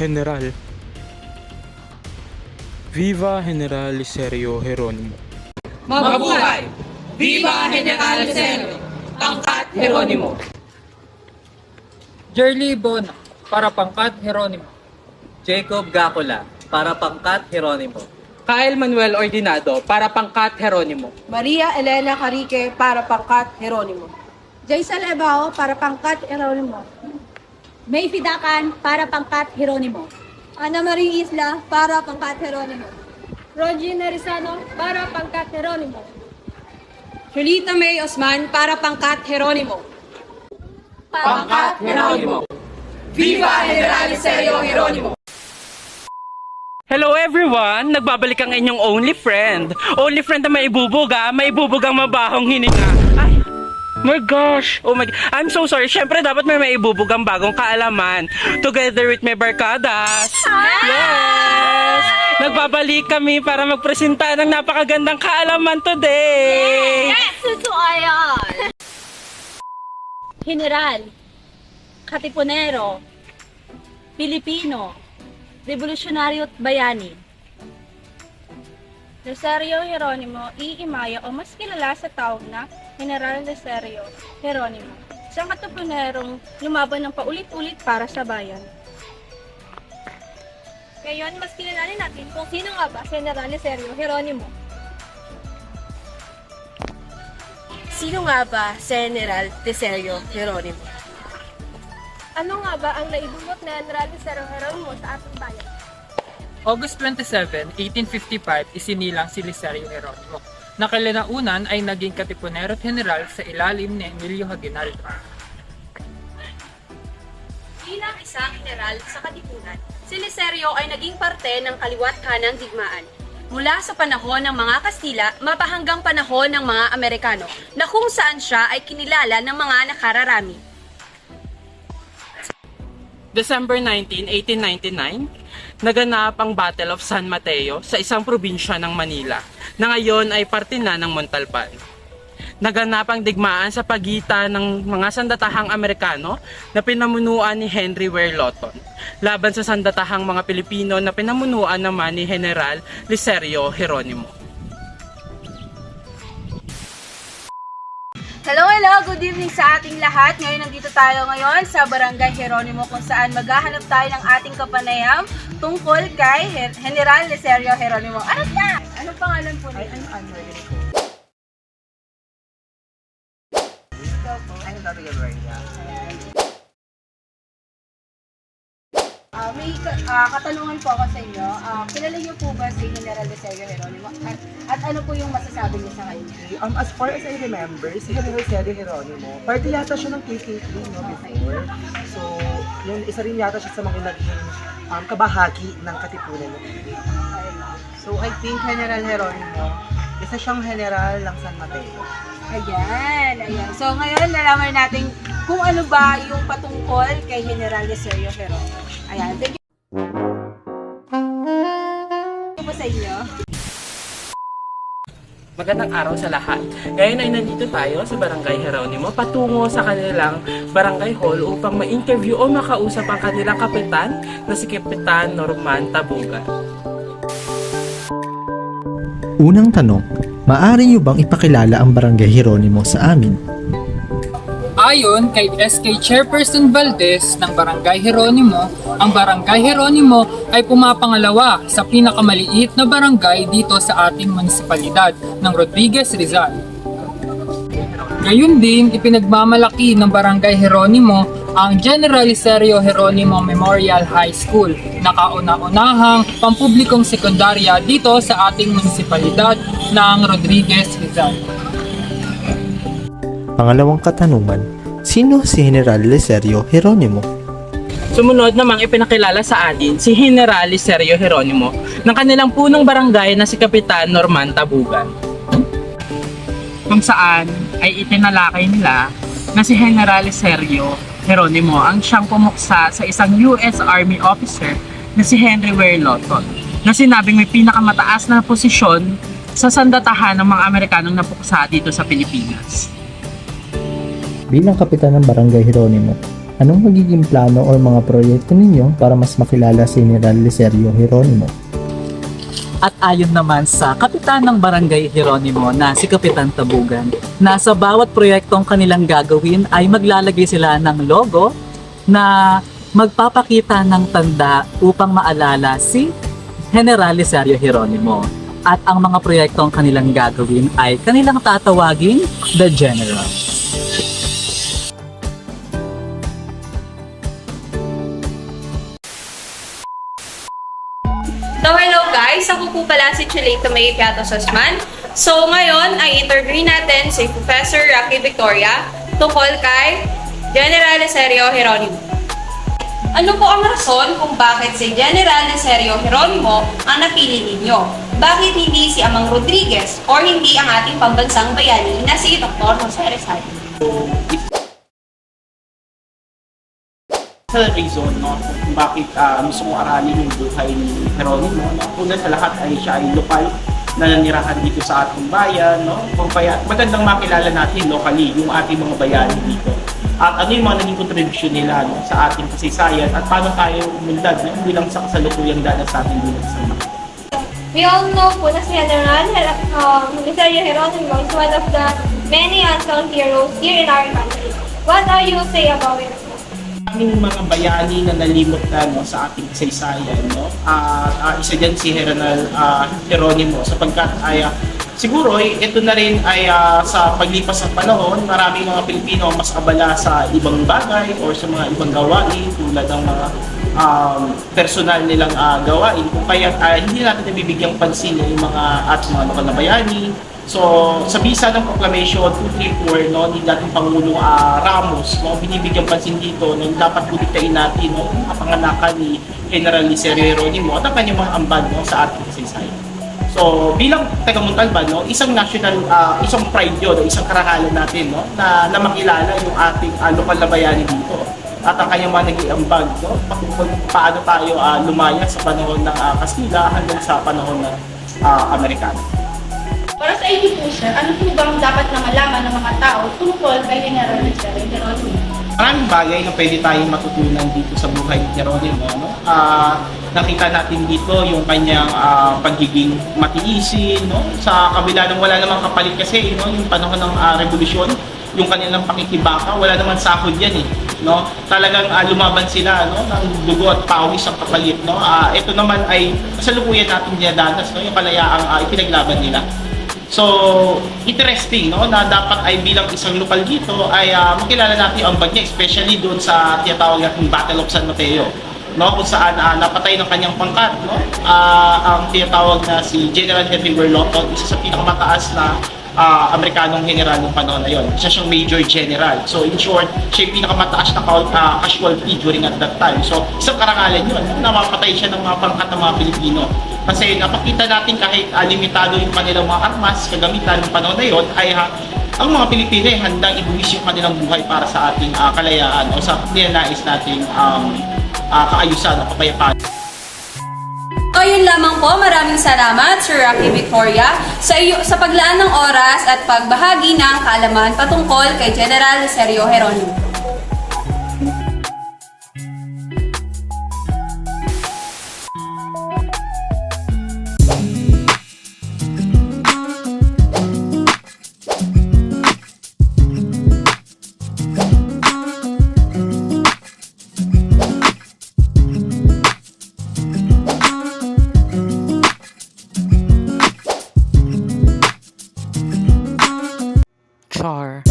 General. Viva General Licerio Geronimo. Mabuhay! Viva General Licerio! Pangkat Geronimo! Jerly Bona, para pangkat Geronimo. Jacob Gacula, para pangkat Geronimo. Kyle Manuel Ordinado, para pangkat Geronimo. Maria Elena Carique para pangkat Geronimo. Jaisa Lebao para pangkat Geronimo. May Fidakan para pangkat Geronimo. Ana Marie Isla para pangkat Geronimo. Regina Rizano para pangkat Geronimo. Julita May Osman para pangkat Geronimo. Pangkat Geronimo! Viva General Licerio Geronimo! Hello everyone! Nagbabalik ang inyong only friend. Only friend na maibubog ang mabahong hininga. Ay! My gosh! Oh my God. I'm so sorry. Siyempre dapat may maibubog ang bagong kaalaman. Together with my barkadas. Yes! Nagbabalik kami para magpresenta ng napakagandang kaalaman today. Yes! Susuayan! General, Katipunero, Pilipino, Revolusyonaryo at Bayani. Licerio Geronimo E. Imaya o mas kilala sa tawag na General Licerio Geronimo. Isang katipunerong lumaban ng paulit-ulit para sa bayan. Ngayon, mas kilalanin natin kung sino nga ba si General Licerio Geronimo. Sino nga ba si General Licerio Geronimo? Ano nga ba ang naibulot na General Licerio Geronimo sa ating bayan? August 27, 1855, isinilang si Licerio Geronimo, na kalinaunan ay naging katipunero at general sa ilalim ni Emilio Aguinaldo. Bilang isang general sa Katipunan, si Licerio ay naging parte ng kaliwat kanang digmaan. Mula sa panahon ng mga Kastila, mapahanggang panahon ng mga Amerikano, na kung saan siya ay kinilala ng mga nakararami. December 19, 1899, naganap ang Battle of San Mateo sa isang probinsya ng Manila, na ngayon ay parte na ng Montalban. Naganap ang digmaan sa pagitan ng mga sandatahang Amerikano na pinamunuan ni Henry Ware Lawton, laban sa sandatahang mga Pilipino na pinamunuan naman ni General Licerio Geronimo. Hello, good evening sa ating lahat. Ngayon nandito tayo ngayon sa Barangay Geronimo kung saan maghahanap tayo ng ating kapanayam tungkol kay General Licerio Geronimo. Ano na? Anong pangalan po niya? May katanungan po ako sa inyo. Kilala niyo po ba si General Licerio Geronimo? At ano po yung masasabi niyo sa kanya? As far as I remember, si General Licerio Geronimo, parte yata siya ng KKK before. So, yun, isa rin yata siya sa mga naging kabahagi ng Katipunan. So, I think General Geronimo, isa siyang general ng San Mateo. Ayan. So, ngayon nalaman natin kung ano ba yung patungkol kay General Licerio Geronimo. Ayan, thank you po sa inyo. Magandang araw sa lahat. Ngayon ay nandito tayo sa Barangay Geronimo patungo sa kanilang barangay hall upang ma-interview o makausap ang kanilang kapitan na si Kapitan Norman Tabugan. Unang tanong, maaari niyo bang ipakilala ang Barangay Geronimo sa amin? Ayon kay SK Chairperson Valdez ng Barangay Geronimo, ang Barangay Geronimo ay pumapangalawa sa pinakamaliit na barangay dito sa ating munisipalidad ng Rodriguez, Rizal. Gayun din, ipinagmamalaki ng Barangay Geronimo ang General Licerio Geronimo Memorial High School na kauna-unahang pampublikong sekundarya dito sa ating munisipalidad ng Rodriguez, Rizal. Pangalawang katanungan, sino si General Licerio Geronimo? Sumunod namang ipinakilala sa atin si General Licerio Geronimo ng kanilang punong barangay na si Kapitan Norman Tabugan. Kung saan ay itinalakay nila na si General Licerio Geronimo ang siyang pumuksa sa isang US Army officer na si Henry Ware Lawton na sinabing may pinakamataas na posisyon sa sandatahan ng mga Amerikanong napuksa dito sa Pilipinas. Bilang kapitan ng Barangay Geronimo, Anong magiging plano o mga proyekto ninyo para mas makilala si General Licerio Geronimo? At ayon naman sa kapitan ng Barangay Geronimo na si Kapitan Tabugan, na sa bawat proyektong kanilang gagawin ay maglalagay sila ng logo na magpapakita ng tanda upang maalala si General Licerio Geronimo. At ang mga proyektong kanilang gagawin ay kanilang tatawaging The General. So hello guys, ako po pala si Chilita May Piato Sosman. So ngayon ay interview natin si Professor Rocky Victoria tungkol kay General Licerio Geronimo. Ano po ang rason kung bakit si General Licerio Geronimo ang napili ninyo? Bakit hindi si Amang Rodriguez or hindi ang ating pambansang bayani na si Dr. Jose Rizal? Sa reason, no, kung bakit gusto mong aralin yung buhay ni Geronimo, no? Una sa lahat ay siya ay lokal na nanirahan dito sa ating bayan, no? Kung kaya magandang makilala natin locally yung ating mga bayani dito. At ano yung mga naging contribution nila, no, sa ating kasaysayan at paano tayo umunlad, no, bilang sa kasalukuyang dana sa ating bilang sama. We all know po na si General Licerio Geronimo is one of the many unsung heroes here in our country. What do you say about it? Aming mga bayani na nalimot na, no, sa ating kasaysayan, no? Isa dyan si General Geronimo sapagkat ay siguro ito na rin ay sa paglipas ng panahon, maraming mga Pilipino mas abala sa ibang bagay or sa mga ibang gawain tulad ng mga personal nilang gawain, kung kaya hindi natin nabibigyang pansin yung mga ating mga lokal na bayani. So, sa bisa ng Proclamation 234, no, ni dating Pangulong Ramos, no, binibigyan pansin dito na dapat butiktayin natin, no, ang kapanganakan ni General Licerio Geronimo at ang kanyang mga ambag, no, sa ating kasaysayan. So, bilang taga Montalban, no, isang national, isang pride yun, isang karangalan natin, no, na makilala yung ating lokal na bayani dito. At ang kanyang mga naging ambag, no, paano tayo lumaya sa panahon ng Kastila hanggang sa panahon ng Amerikano. Para sa inyo po, sir, ano po bang dapat na malaman ng mga tao tungkol kay General Licerio Geronimo? Maraming bagay na pwede tayong matutunan dito sa buhay ni Geronimo, no? Nakita natin dito yung kanyang pagiging matiisin, no? Sa kabila ng wala namang kapalit kasi, no? Yung panahon ng revolusyon, yung kanilang pakikibaka, wala naman sahod yan, no? Talagang lumaban sila, no, ng dugo at pawis ang kapalit, no? Ito naman ay kasalukuyan natin dinadanas, no, yung kalayaang ipinaglaban nila. So, interesting, no, na dapat ay bilang isang lokal dito ay makilala natin ang bag niya, especially doon sa tinatawag natin Battle of San Mateo, no, kung saan napatay ng kanyang pangkat, no, ang tinatawag na si General Henry Berlotto, isa sa pinakamataas na Amerikanong general ng panahon na yun. Siya siyang Major General. So in short, siya yung pinakamataas na casualty during at that time. So isang karangalan yun, namapatay siya ng mga pangkat ng mga Pilipino. Kasi napakita natin kahit limitado yung kanilang mga armas, kagamitan ng panahon na yun, ay ang mga Pilipino ay handang ibuwis yung kanilang buhay para sa ating kalayaan o sa ninanais nating kaayusan o kapayapaan. Ayun lamang po, maraming salamat Sir Rocky Victoria sa paglaan ng oras at pagbahagi ng kaalaman patungkol kay General Licerio Geronimo. Char.